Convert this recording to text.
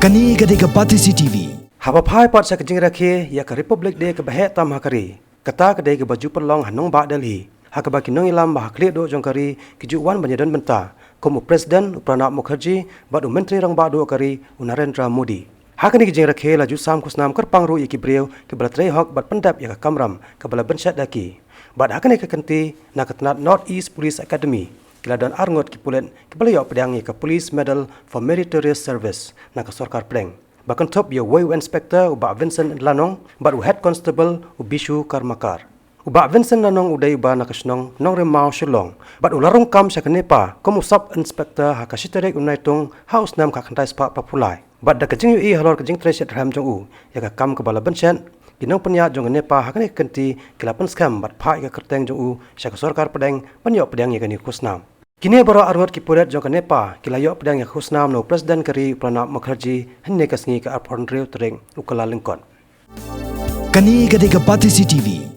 Kani gade ke Pati CCTV. Haba phai pot sa kajing rakhe ya ka Republic Day ke bahe tam hakari. Kata kedai ke baju perlong hanong ba Delhi. Hakaba kinong ilam ba kle do jongkari kijuan banyadan benta. Komu Presiden Pranab Mukherjee badu menteri rang ba do kari Narendra Modi. Hakani kajing rakhe laju sam kusnam kerpang ru iki breu ke balatrei hok bat pendap ya ka kamram ke bala bensyat daki. Bad hakani ke kenti na ketnat North East Police Academy. Kila dan Ngut kipulen kebalayok pedangi ke Police Medal for Meritorious Service na ke Sarkar Pedang. Bahkan top ya Wayu Inspector Ubak Vincent Lanong baru Head Constable Ubishu Karmakar. Ubak Vincent Lanong udai uba na kesnong nong remau shulong. Bat ularong kam sa Nepa komu Sub Inspector hakasiterek unaitung haus nam kakantai spa papulai. Bat da kajing ui halor kajing treset ram jong u ya ka kam ke bala benchen. Kinong penya jong Nepa hakani kenti kilapan skam bat phai ka kerteng jong u sa Sarkar Pedang penyok pedang ya kani kusnam. Kini baru Ngut kipulet jong Nepa kilayok pedang ya khusnam no Presiden kari Pranab Mukherjee henne kasngi ke apon reu tering ukala lengkon. Kani gade ke Pati CCTV.